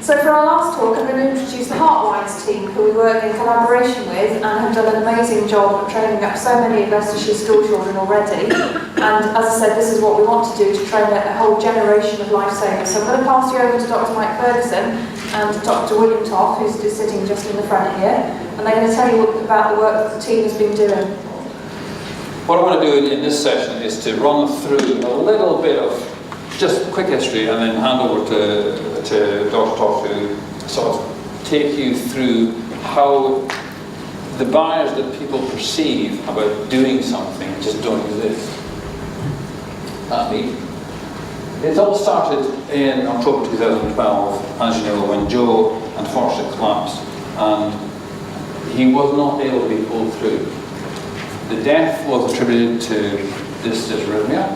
So for our last talk, I'm going to introduce the Heartwize team, who we work in collaboration with and have done an amazing job of training up so many of Leicestershire school children already. And as I said, this is what we want to do, to train a whole generation of lifesavers. So I'm going to pass you over to Dr. Mike Ferguson and Dr. William Toff, who's just sitting just in the front here, and they're going to tell you about the work that the team has been doing. What I want to do in this session is to run through a little bit of just quick history and then hand over to Dr. Toff to sort of take you through how the barriers that people perceive about doing something just don't exist. That's me. It all started in October 2012, as you know, when Joe unfortunately collapsed and he was not able to be pulled through. The death was attributed to this dysrhythmia,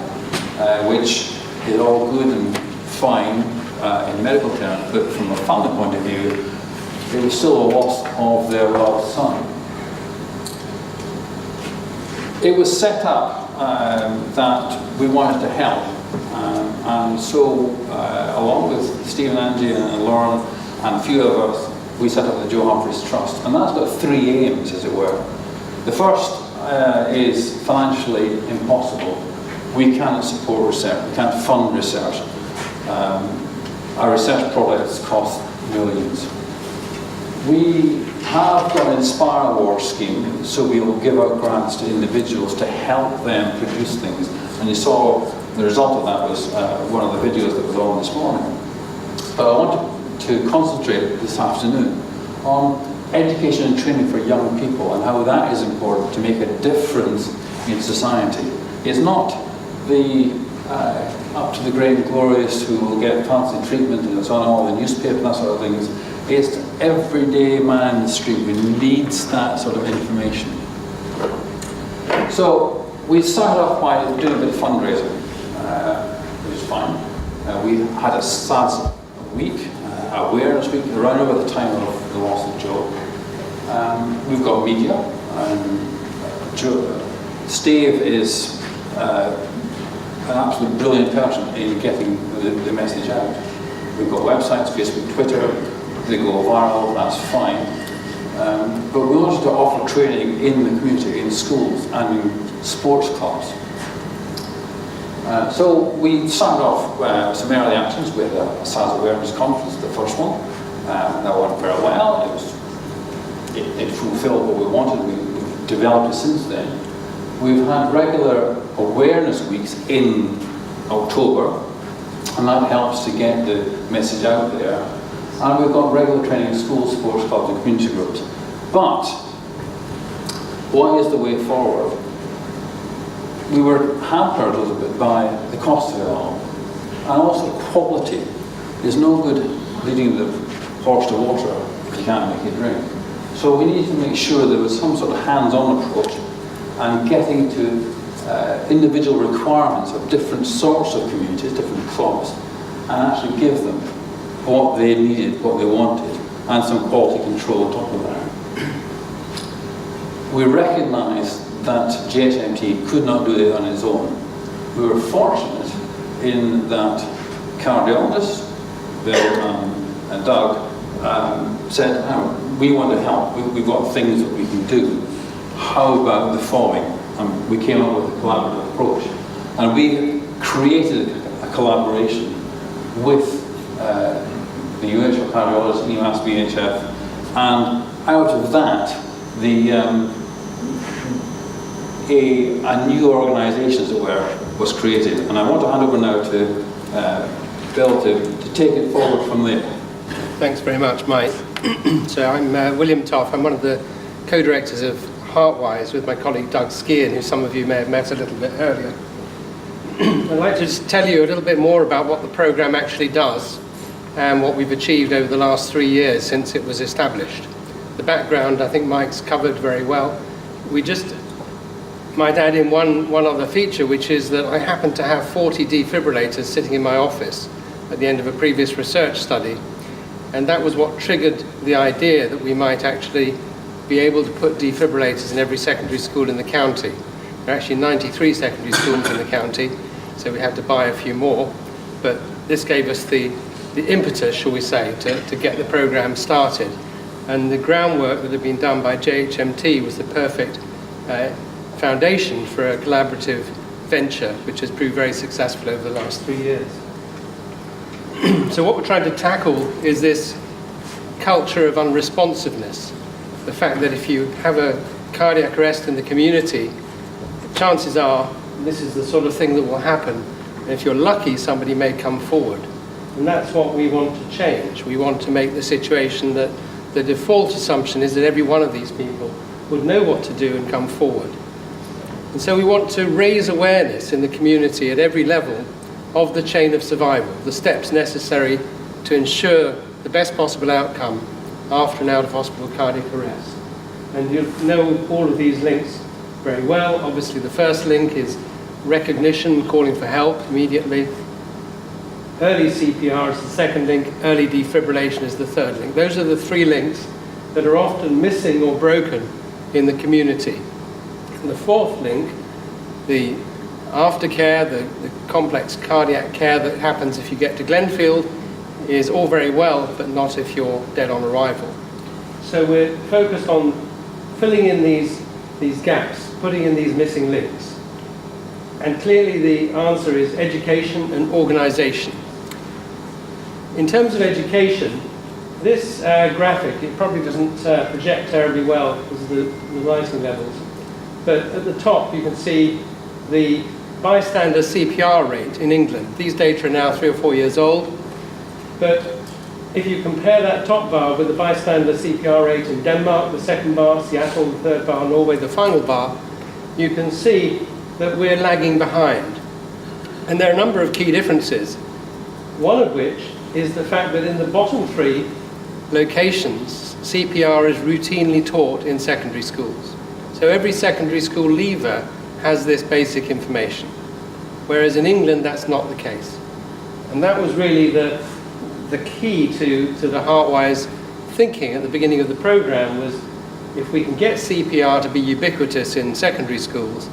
which is all good and fine in medical terms, but from a family point of view, it was still a loss of their loved son. It was set up that we wanted to help, and so along with Steve and Angie and Lauren and a few of us, we set up the Joe Humphries Trust, and that's got three aims, as it were. The first is financially impossible. We cannot support research, we can't fund research. Our research projects cost millions. We have got an Inspire Award scheme, so we'll give out grants to individuals to help them produce things. And you saw the result of that was one of the videos that was on this morning. But I want to concentrate this afternoon on education and training for young people and how that is important to make a difference in society. It's not the up to the great and glorious who will get fancy treatment and it's on all the newspaper and that sort of things. It's the everyday man in the street who needs that sort of information. So we started off by doing a bit of fundraising, which is fine. We had a SADS week, awareness week, around about the time of the loss of Joe. We've got media, and Steve is an absolute brilliant person in getting the message out. We've got websites, Facebook, Twitter, they go viral, that's fine. But we wanted to offer training in the community, in schools and in sports clubs. So we started off some early actions with a SADS awareness conference, the first one. That went very well. It fulfilled what we wanted. We've developed it since then. We've had regular awareness weeks in October, and that helps to get the message out there. And we've got regular training in schools, sports clubs and community groups. But what is the way forward? We were hampered a little bit by the cost of it all, and also quality. There's no good leading the horse to water if you can't make it drink. So we needed to make sure there was some sort of hands-on approach and getting to individual requirements of different sorts of communities, different clubs, and actually give them what they needed, what they wanted, and some quality control on top of that. We recognised that JHMT could not do it on its own. We were fortunate in that cardiologists, Bill and Doug, said, we want to help, we've got things that we can do. How about the following? We came up with a collaborative approach. And we created a collaboration with the UHF cardiologists, EMAS, BHF, and out of that, a new organisation, as it were, was created. And I want to hand over now to Bill to take it forward from there. Thanks very much, Mike. So I'm William Toff. I'm one of the co-directors of Heartwize with my colleague Doug Skian, who some of you may have met a little bit earlier. I'd like to just tell you a little bit more about what the programme actually does and what we've achieved over the last 3 years since it was established. The background, I think Mike's covered very well. We just might add in one other feature, which is that I happen to have 40 defibrillators sitting in my office at the end of a previous research study. And that was what triggered the idea that we might actually be able to put defibrillators in every secondary school in the county. There are actually 93 secondary schools in the county, so we had to buy a few more. But this gave us the impetus, shall we say, to get the program started. And the groundwork that had been done by JHMT was the perfect foundation for a collaborative venture, which has proved very successful over the last 3 years. So what we're trying to tackle is this culture of unresponsiveness. The fact that if you have a cardiac arrest in the community, chances are this is the sort of thing that will happen. And if you're lucky, somebody may come forward. And that's what we want to change. We want to make the situation that the default assumption is that every one of these people would know what to do and come forward. And so we want to raise awareness in the community at every level of the chain of survival, the steps necessary to ensure the best possible outcome after an out-of-hospital cardiac arrest. And you know all of these links very well. Obviously, the first link is recognition, calling for help immediately. Early CPR is the second link, early defibrillation is the third link. Those are the three links that are often missing or broken in the community. And the fourth link, the aftercare, the complex cardiac care that happens if you get to Glenfield, is all very well, but not if you're dead on arrival. So we're focused on filling in these gaps, putting in these missing links. And clearly the answer is education and organisation. In terms of education, this graphic, it probably doesn't project terribly well because of the writing levels, but at the top you can see the bystander CPR rate in England. These data are now 3 or 4 years old, but if you compare that top bar with the bystander CPR rate in Denmark, the second bar, Seattle, the third bar, Norway, the final bar, you can see that we're lagging behind. And there are a number of key differences, one of which is the fact that in the bottom 3 locations, CPR is routinely taught in secondary schools. So every secondary school leaver has this basic information, whereas in England that's not the case. And that was really the key to the Heartwize thinking at the beginning of the program, was if we can get CPR to be ubiquitous in secondary schools,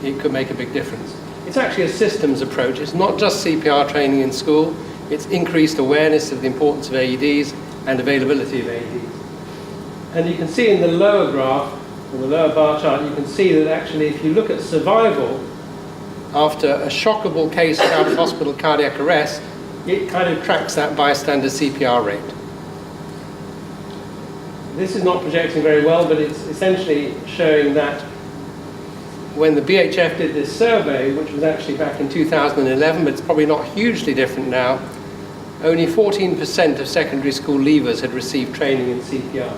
it could make a big difference. It's actually a systems approach. It's not just CPR training in school, it's increased awareness of the importance of AEDs and availability of AEDs. And you can see in the lower graph, or the lower bar chart, you can see that actually if you look at survival after a shockable case of out-of-hospital cardiac arrest, it kind of tracks that bystander CPR rate. This is not projecting very well, but it's essentially showing that when the BHF did this survey, which was actually back in 2011, but it's probably not hugely different now, only 14% of secondary school leavers had received training in CPR.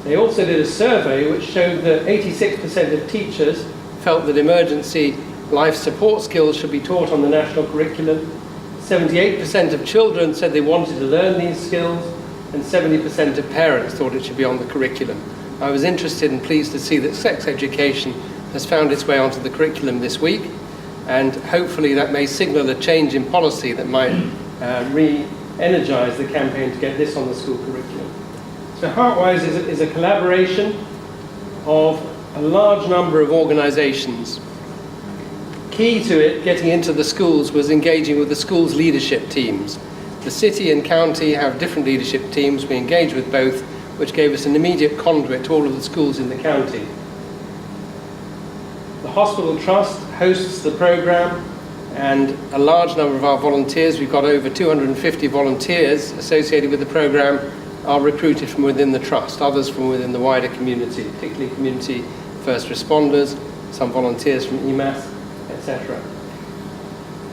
They also did a survey which showed that 86% of teachers felt that emergency life support skills should be taught on the national curriculum. 78% of children said they wanted to learn these skills, and 70% of parents thought it should be on the curriculum. I was interested and pleased to see that sex education has found its way onto the curriculum this week, and hopefully that may signal a change in policy that might re-energise the campaign to get this on the school curriculum. So Heartwize is a collaboration of a large number of organisations. Key to it, getting into the schools, was engaging with the schools' leadership teams. The city and county have different leadership teams. We engage with both, which gave us an immediate conduit to all of the schools in the county. The Hospital Trust hosts the programme, and a large number of our volunteers, we've got over 250 volunteers associated with the programme, are recruited from within the Trust, others from within the wider community, particularly community first responders, some volunteers from EMAS, etc.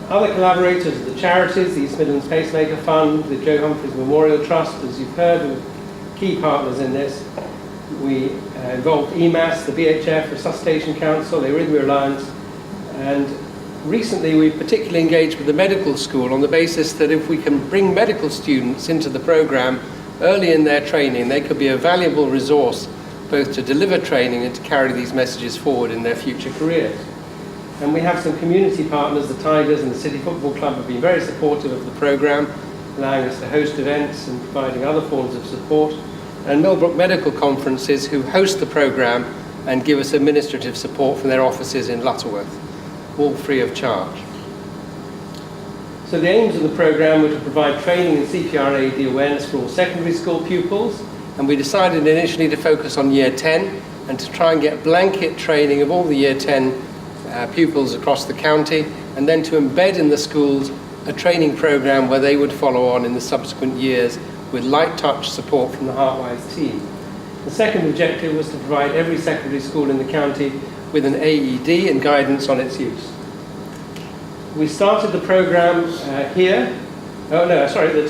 Other collaborators are the charities, the East Midlands Pacemaker Fund, the Joe Humphries Memorial Trust, as you've heard, are key partners in this. We involved EMAS, the BHF, Resuscitation Council, the Arrhythmia Alliance, and recently we've particularly engaged with the medical school on the basis that if we can bring medical students into the programme early in their training, they could be a valuable resource both to deliver training and to carry these messages forward in their future careers. And we have some community partners, the Tigers and the City Football Club have been very supportive of the programme, allowing us to host events and providing other forms of support. And Millbrook Medical Conferences, who host the programme and give us administrative support from their offices in Lutterworth, all free of charge. So the aims of the programme were to provide training in CPR AED awareness for all secondary school pupils, and we decided initially to focus on Year 10 and to try and get blanket training of all the Year 10 pupils across the county, and then to embed in the schools a training programme where they would follow on in the subsequent years with light touch support from the Heartwize team. The second objective was to provide every secondary school in the county with an AED and guidance on its use. We started the programme the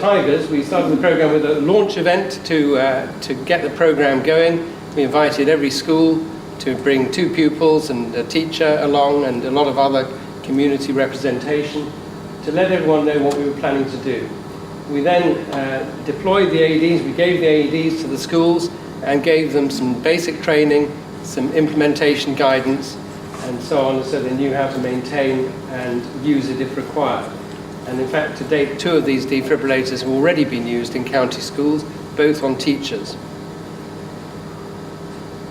Tigers. We started the programme with a launch event to get the programme going. We invited every school to bring 2 pupils and a teacher along and a lot of other community representation to let everyone know what we were planning to do. We then deployed the AEDs, we gave the AEDs to the schools and gave them some basic training, some implementation guidance and so on, so they knew how to maintain and use it if required. And in fact, to date, 2 of these defibrillators have already been used in county schools, both on teachers.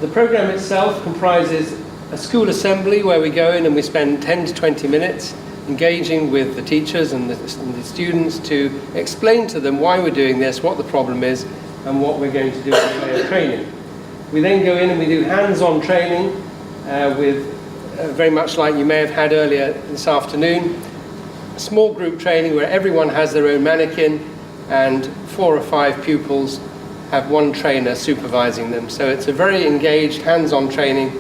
The programme itself comprises a school assembly where we go in and we spend 10 to 20 minutes engaging with the teachers and the students to explain to them why we're doing this, what the problem is, and what we're going to do in the way of training. We then go in and we do hands-on training with, very much like you may have had earlier this afternoon, a small group training where everyone has their own mannequin and 4 or 5 pupils have 1 trainer supervising them. So it's a very engaged, hands-on training,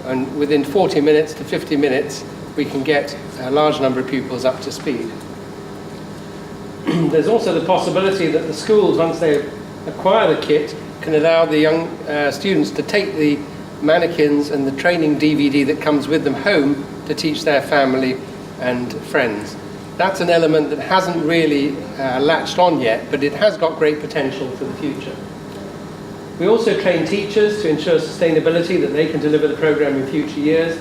and within 40 minutes to 50 minutes, we can get a large number of pupils up to speed. There's also the possibility that the schools, once they acquire the kit, can allow the young students to take the mannequins and the training DVD that comes with them home to teach their family and friends. That's an element that hasn't really latched on yet, but it has got great potential for the future. We also train teachers to ensure sustainability, that they can deliver the programme in future years,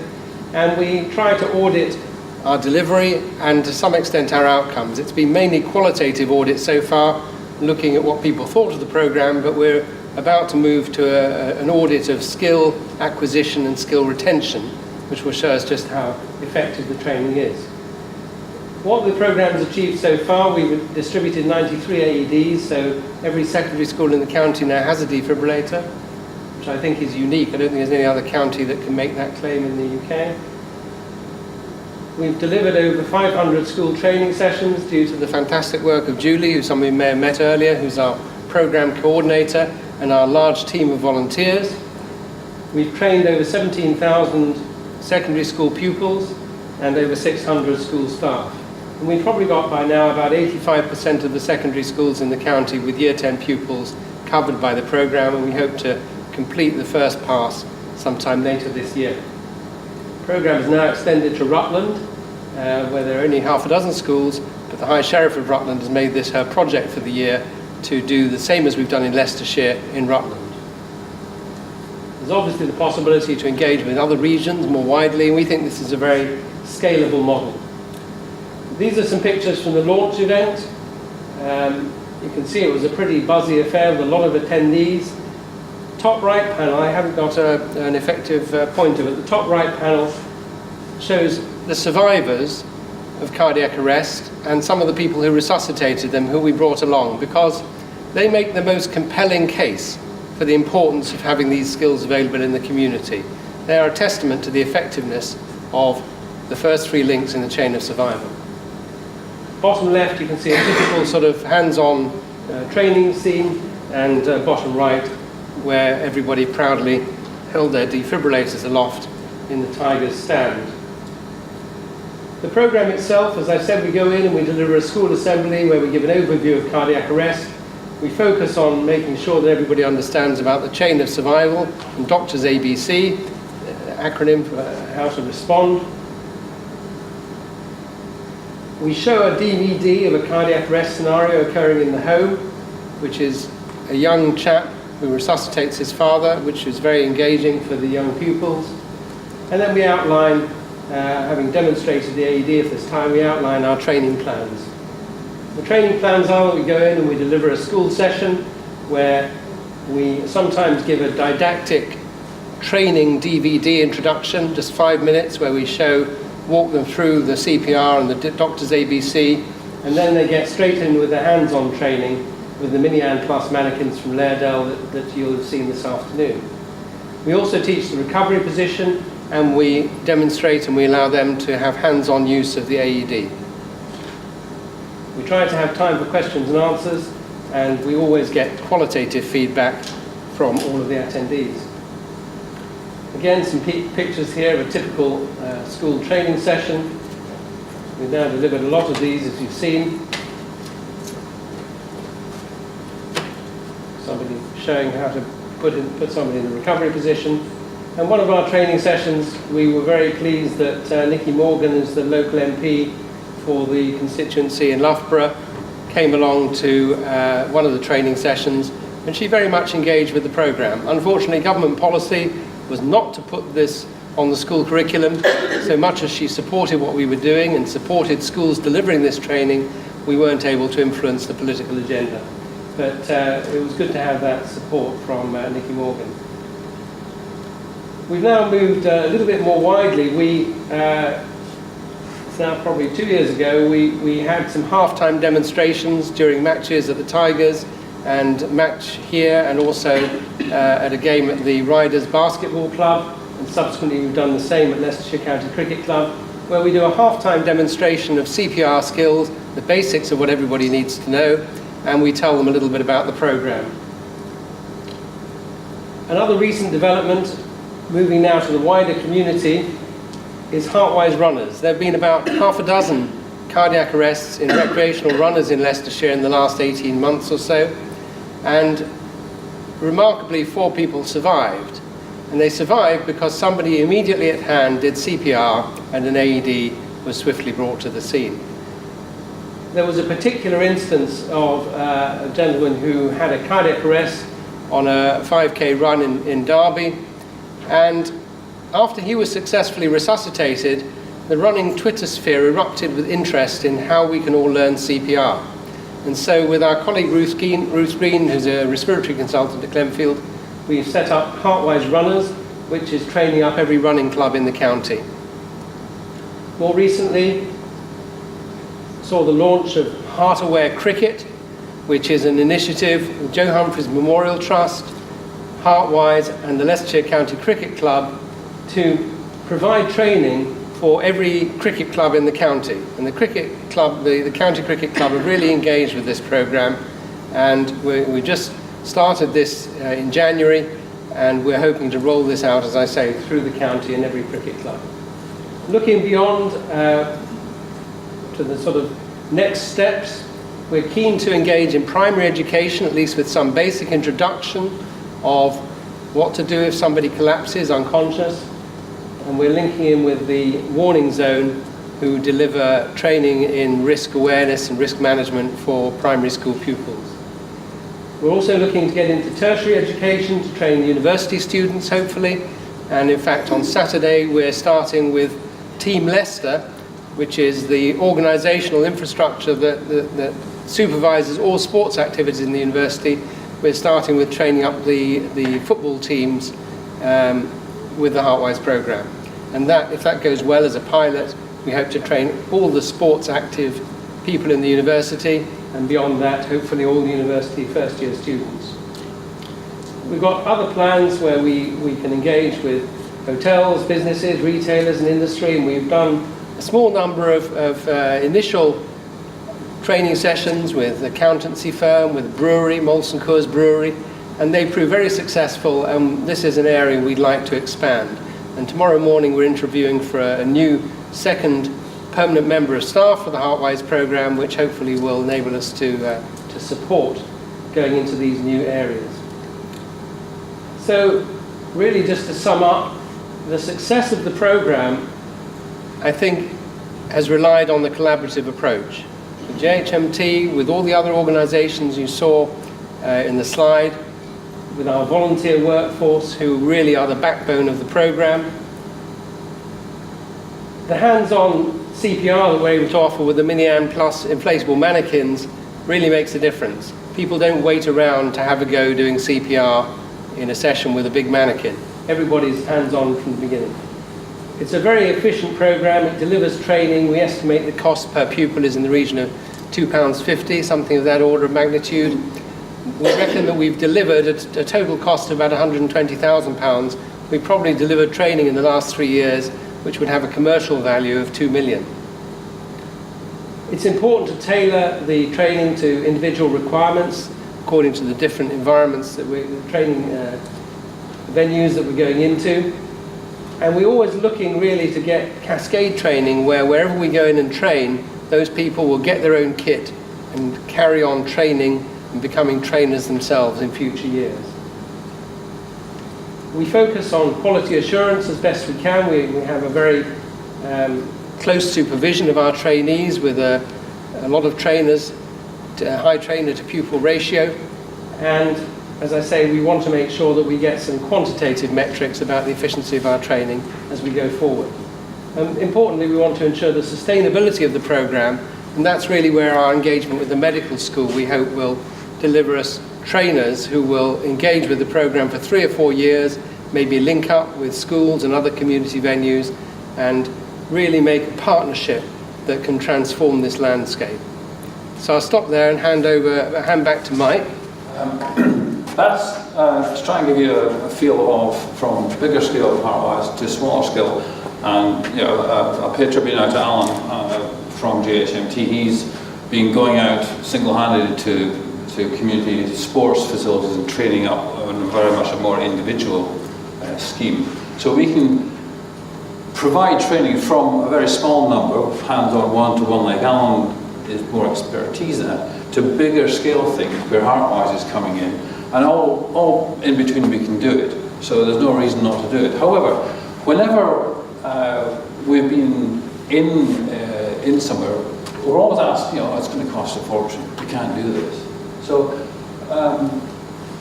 and we try to audit our delivery and to some extent our outcomes. It's been mainly qualitative audits so far, looking at what people thought of the programme, but we're about to move to an audit of skill acquisition and skill retention, which will show us just how effective the training is. What the programme's achieved so far, we've distributed 93 AEDs, so every secondary school in the county now has a defibrillator, which I think is unique. I don't think there's any other county that can make that claim in the UK. We've delivered over 500 school training sessions due to the fantastic work of Julie, who some of you may have met earlier, who's our programme coordinator, and our large team of volunteers. We've trained over 17,000 secondary school pupils and over 600 school staff. And we've probably got by now about 85% of the secondary schools in the county with Year 10 pupils covered by the programme, and we hope to complete the first pass sometime later this year. The programme is now extended to Rutland, where there are only half a dozen schools, but the High Sheriff of Rutland has made this her project for the year to do the same as we've done in Leicestershire in Rutland. There's obviously the possibility to engage with other regions more widely, and we think this is a very scalable model. These are some pictures from the launch event. You can see it was a pretty buzzy affair with a lot of attendees. Top right panel, I haven't got an effective pointer, but the top right panel shows the survivors of cardiac arrest and some of the people who resuscitated them, who we brought along, because they make the most compelling case for the importance of having these skills available in the community. They are a testament to the effectiveness of the first 3 links in the chain of survival. Bottom left, you can see a typical sort of hands-on training scene, and bottom right, where everybody proudly held their defibrillators aloft in the Tigers stand. The programme itself, as I said, we go in and we deliver a school assembly where we give an overview of cardiac arrest. We focus on making sure that everybody understands about the chain of survival and Doctors ABC, acronym for how to respond. We show a DVD of a cardiac arrest scenario occurring in the home, which is a young chap who resuscitates his father, which is very engaging for the young pupils. And then we outline, having demonstrated the AED at this time, we outline our training plans. The training plans are that we go in and we deliver a school session where we sometimes give a didactic training DVD introduction, just 5 minutes, where we walk them through the CPR and the Doctors ABC And then they get straight in with the hands-on training with the Mini-Ann Plus mannequins from Lairdale that you'll have seen this afternoon. We also teach the recovery position, and we demonstrate and we allow them to have hands-on use of the AED. We try to have time for questions and answers, and we always get qualitative feedback from all of the attendees. Again, some pictures here of a typical school training session. We've now delivered a lot of these, as you've seen. Somebody showing how to put somebody in the recovery position. And one of our training sessions, we were very pleased that Nicky Morgan, as the local MP for the constituency in Loughborough, came along to one of the training sessions, and she very much engaged with the programme. Unfortunately, government policy was not to put this on the school curriculum. So much as she supported what we were doing and supported schools delivering this training, we weren't able to influence the political agenda. But it was good to have that support from Nicky Morgan. We've now moved a little bit more widely. It's now probably 2 years ago, we had some half-time demonstrations during matches at the Tigers and match here, and also at a game at the Riders Basketball Club, and subsequently we've done the same at Leicestershire County Cricket Club, where we do a half-time demonstration of CPR skills, the basics of what everybody needs to know, and we tell them a little bit about the programme. Another recent development, moving now to the wider community, is Heartwize Runners. There have been about half a dozen cardiac arrests in recreational runners in Leicestershire in the last 18 months or so, and remarkably 4 people survived. And they survived because somebody immediately at hand did CPR and an AED was swiftly brought to the scene. There was a particular instance of a gentleman who had a cardiac arrest on a 5K run in Derby, and after he was successfully resuscitated, the running Twitter sphere erupted with interest in how we can all learn CPR. And so with our colleague Ruth Green, who's a respiratory consultant at Glenfield, we've set up Heartwize Runners, which is training up every running club in the county. More recently, saw the launch of Heart Aware Cricket, which is an initiative with Joe Humphries Memorial Trust, Heartwize and the Leicestershire County Cricket Club to provide training for every cricket club in the county. And the cricket club, the county cricket club, have really engaged with this programme, and we just started this in January, and we're hoping to roll this out, as I say, through the county and every cricket club. Looking beyond to the sort of next steps, we're keen to engage in primary education, at least with some basic introduction of what to do if somebody collapses unconscious, and we're linking in with the Warning Zone, who deliver training in risk awareness and risk management for primary school pupils. We're also looking to get into tertiary education to train university students, hopefully, and in fact on Saturday we're starting with Team Leicester, which is the organisational infrastructure that supervises all sports activities in the university. We're starting with training up the football teams with the Heartwize programme. And that, if that goes well as a pilot, we hope to train all the sports active people in the university, and beyond that, hopefully all the university first year students. We've got other plans where we can engage with hotels, businesses, retailers and industry, and we've done a small number of initial training sessions with an accountancy firm, with a brewery, Molson Coors Brewery, and they proved very successful, and this is an area we'd like to expand. And tomorrow morning we're interviewing for a new second permanent member of staff for the Heartwize programme, which hopefully will enable us to support going into these new areas. So really, just to sum up, the success of the programme, I think, has relied on the collaborative approach. The JHMT, with all the other organisations you saw in the slide, with our volunteer workforce, who really are the backbone of the programme. The hands-on CPR that we're able to offer with the Mini-Ann Plus inflatable mannequins really makes a difference. People don't wait around to have a go doing CPR in a session with a big mannequin. Everybody's hands-on from the beginning. It's a very efficient programme. It delivers training. We estimate the cost per pupil is in the region of £2.50, something of that order of magnitude. We reckon that we've delivered at a total cost of about £120,000. We probably delivered training in the last 3 years, which would have a commercial value of £2 million. It's important to tailor the training to individual requirements according to the different environments that we're training, venues that we're going into. And we're always looking really to get cascade training where wherever we go in and train, those people will get their own kit and carry on training and becoming trainers themselves in future years. We focus on quality assurance as best we can. We have a very close supervision of our trainees with a lot of trainers, high trainer to pupil ratio. And as I say, we want to make sure that we get some quantitative metrics about the efficiency of our training as we go forward. Importantly, we want to ensure the sustainability of the programme, and that's really where our engagement with the medical school, we hope, will deliver us trainers who will engage with the programme for 3 or 4 years, maybe link up with schools and other community venues, and really make a partnership that can transform this landscape. So I'll stop there and hand back to Mike. That's to try and give you a feel of from bigger scale of Heartwize to smaller scale, and I'll pay tribute now to Alan from JHMT. He's been going out single-handed to community sports facilities and training up on very much a more individual scheme. So we can provide training from a very small number of hands-on one-to-one, like Alan is more expertise in it, to bigger scale things where Heartwize is coming in, and all in between we can do it. So there's no reason not to do it. However, whenever we've been in somewhere, we're always asked, it's going to cost a fortune. We can't do this. So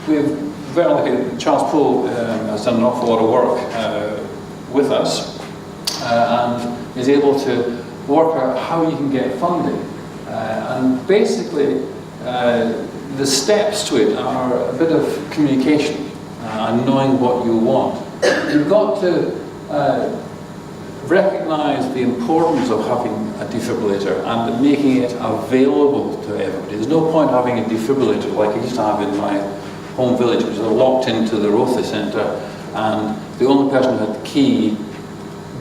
we've very lucky. Charles Poole has done an awful lot of work with us and is able to work out how you can get funding. And basically, the steps to it are a bit of communication and knowing what you want. You've got to recognise the importance of having a defibrillator and making it available to everybody. There's no point having a defibrillator like I used to have in my home village, which was locked into the Rothay Centre, and the only person who had the key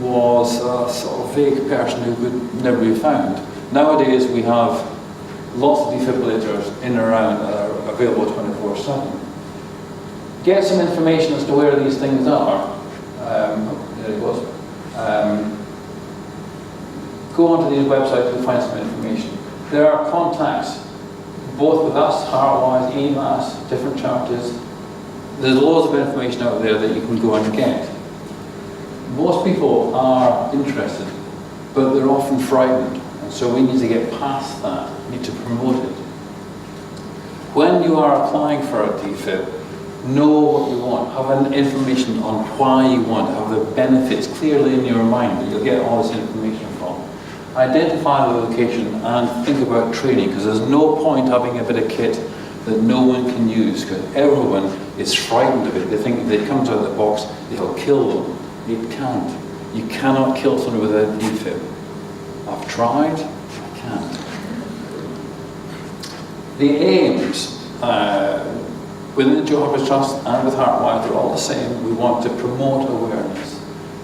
was a sort of vague person who would never be found. Nowadays we have lots of defibrillators in and around that are available 24/7. Get some information as to where these things are. There it was. Go onto these websites and find some information. There are contacts, both with us, Heartwize, EMAS, different chapters. There's loads of information out there that you can go and get. Most people are interested, but they're often frightened. And so we need to get past that, we need to promote it. When you are applying for a defib, know what you want, have information on why you want, have the benefits clearly in your mind that you'll get all this information from. Identify the location and think about training, because there's no point having a bit of kit that no one can use, because everyone is frightened of it. They think if it comes out of the box, it'll kill them. It can't. You cannot kill someone with a defib. I've tried, I can't. The aims within the Joe Humphries Trust and with Heartwize, they're all the same. We want to promote awareness.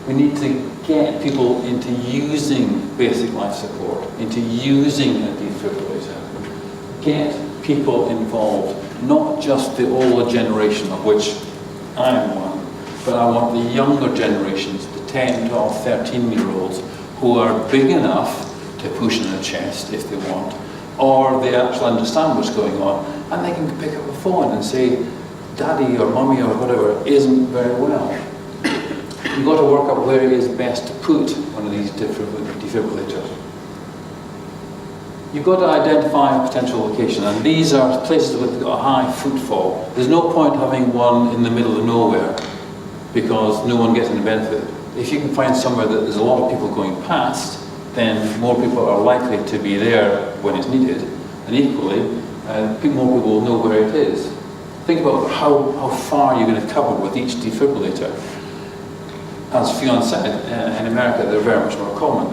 We need to get people into using basic life support, into using a defibrillator. Get people involved, not just the older generation, of which I'm one, but I want the younger generations, the 10, 12, 13-year-olds, who are big enough to push in their chest if they want, or they actually understand what's going on, and they can pick up the phone and say, Daddy or Mummy or whatever isn't very well. You've got to work out where it is best to put one of these defibrillators. You've got to identify a potential location, and these are places with a high footfall. There's no point having one in the middle of nowhere, because no one gets any benefit. If you can find somewhere that there's a lot of people going past, then more people are likely to be there when it's needed, and equally, more people will know where it is. Think about how far you're going to cover with each defibrillator. As Fionn said, in America they're very much more common.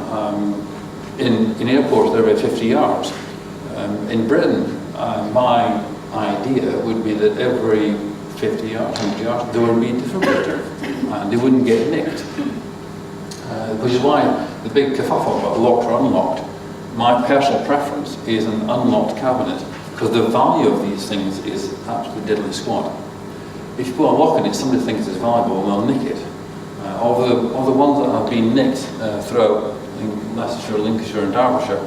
In airports they're about 50 yards. In Britain, my idea would be that every 50 yards, 100 yards, there would be a defibrillator, and they wouldn't get nicked. Which is why the big kerfuffle about locked or unlocked, my personal preference is an unlocked cabinet, because the value of these things is absolutely diddly squat. If you put a lock in it, somebody thinks it's valuable and they'll nick it. Of the ones that have been nicked throughout in Leicestershire, Lincolnshire and Derbyshire,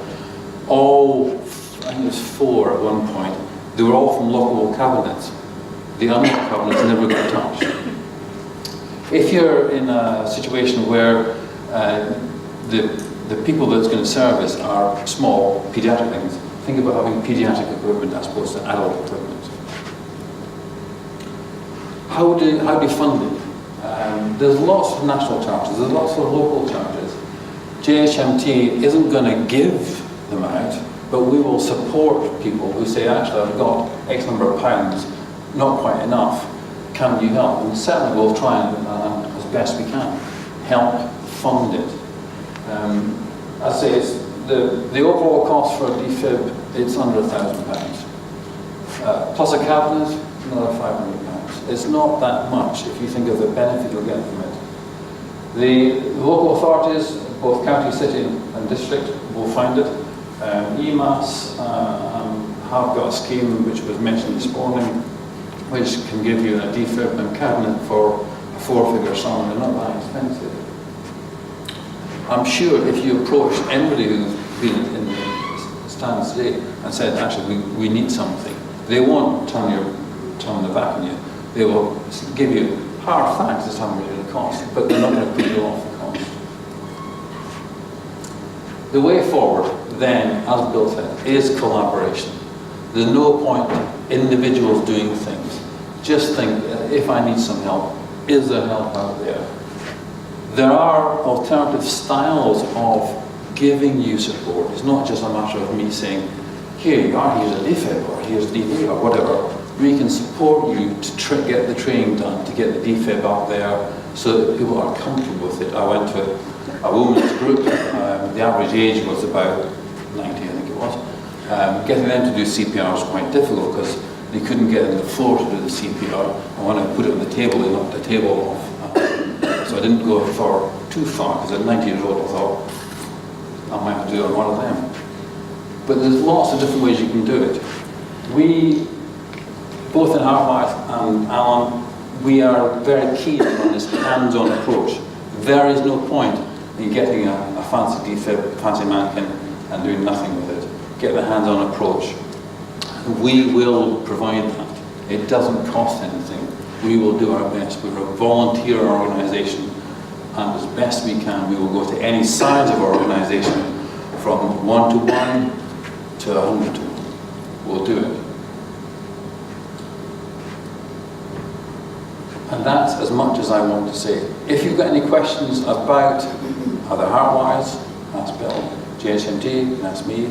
all, I think it was 4 at one point, they were all from lockable cabinets. The unlocked cabinets never got touched. If you're in a situation where the people that it's going to service are small paediatric things, think about having paediatric equipment as opposed to adult equipment. How do you fund it? There's lots of national charters, there's lots of local charters. JHMT isn't going to give them out, but we will support people who say, actually, I've got X number of pounds, not quite enough, can you help? And certainly we'll try and, as best we can, help fund it. I'd say it's the overall cost for a defib, it's under £1,000. Plus a cabinet, another £500. It's not that much if you think of the benefit you'll get from it. The local authorities, both county, city and district, will fund it. EMAS have got a scheme which was mentioned this morning, which can give you a defib and cabinet for a 4-figure sum. They're not that expensive. I'm sure if you approached anybody who's been in the stands today and said, actually, we need something, they won't turn their back on you. They will give you hard facts as to how much it will cost, but they're not going to put you off the cost. The way forward, then, as Bill said, is collaboration. There's no point in individuals doing things. Just think, if I need some help, is there help out there? There are alternative styles of giving you support. It's not just a matter of me saying, here you are, here's a defib, or here's a DV, or whatever. We can support you to get the training done, to get the defib up there, so that people are comfortable with it. I went to a women's group, the average age was about 90, I think it was. Getting them to do CPR was quite difficult, because they couldn't get on the floor to do the CPR, and when I put it on the table, they knocked the table off. So I didn't go too far, because at 90 years old I thought, I might have to do it on one of them. But there's lots of different ways you can do it. We, both in Heartwize and Alan, we are very keen on this hands-on approach. There is no point in getting a fancy defib, fancy mannequin, and doing nothing with it. Get the hands-on approach. We will provide that. It doesn't cost anything. We will do our best. We're a volunteer organisation, and as best we can, we will go to any size of our organisation, from 1-to-1 to 100-to-1. We'll do it. And that's as much as I want to say. If you've got any questions about either Heartwize, that's Bill, JHMT, that's me,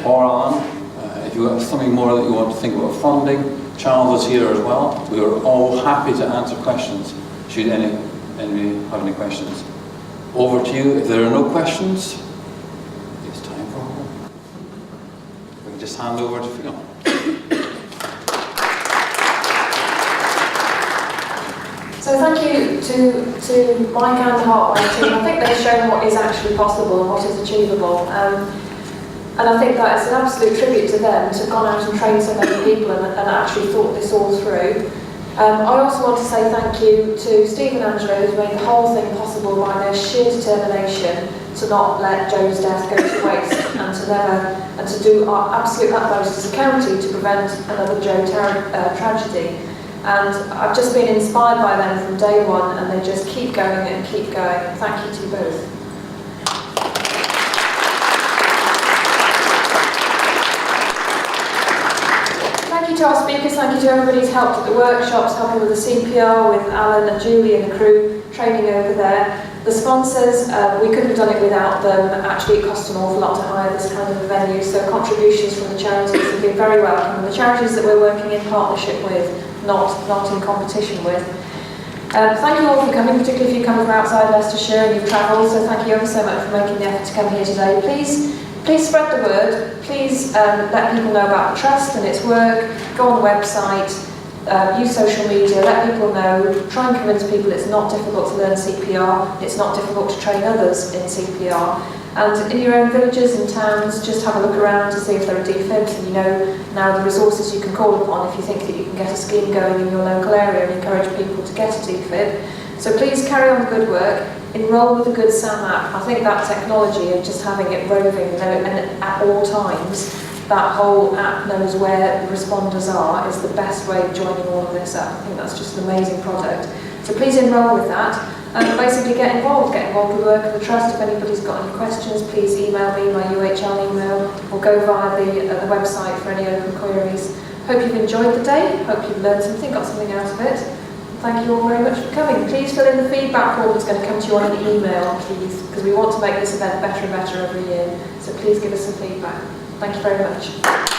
or Alan, if you've got something more that you want to think about funding, Charles is here as well. We are all happy to answer questions, should anybody have any questions. Over to you. If there are no questions, it's time for home. We can just hand over to Fiona. So thank you to Mike and the Heartwize team. I think they've shown what is actually possible and what is achievable. And I think that it's an absolute tribute to them to have gone out and trained so many people and actually thought this all through. I also want to say thank you to Steve and Angela, who's made the whole thing possible by their sheer determination to not let Joe's death go to waste and to do our absolute utmost as a county to prevent another Joe tragedy. And I've just been inspired by them from day one, and they just keep going and keep going. Thank you to you both. Thank you to our speakers, thank you to everybody who's helped at the workshops, helping with the CPR, with Alan and Julie and the crew, training over there. The sponsors, we couldn't have done it without them. Actually, it cost an awful lot to hire this kind of a venue, so contributions from the charities have been very welcome. And the charities that we're working in partnership with, not in competition with. Thank you all for coming, particularly if you come from outside Leicestershire and you've travelled, so thank you ever so much for making the effort to come here today. Please Please spread the word. Please let people know about the Trust and its work. Go on the website, use social media, let people know. Try and convince people it's not difficult to learn CPR, it's not difficult to train others in CPR. And in your own villages and towns, just have a look around to see if there are defibs, and you know now the resources you can call upon if you think that you can get a scheme going in your local area and encourage people to get a defib. So please carry on the good work. Enroll with a good SAM app. I think that technology of just having it roving and at all times, that whole app knows where the responders are, is the best way of joining all of this up. I think that's just an amazing product. So please enroll with that and basically get involved with the work of the Trust. If anybody's got any questions, please email me, my UHL email, or go via the website for any open queries. Hope you've enjoyed the day, hope you've learned something, got something out of it. Thank you all very much for coming. Please fill in the feedback form that's going to come to you on an email, please, because we want to make this event better and better every year. So please give us some feedback. Thank you very much.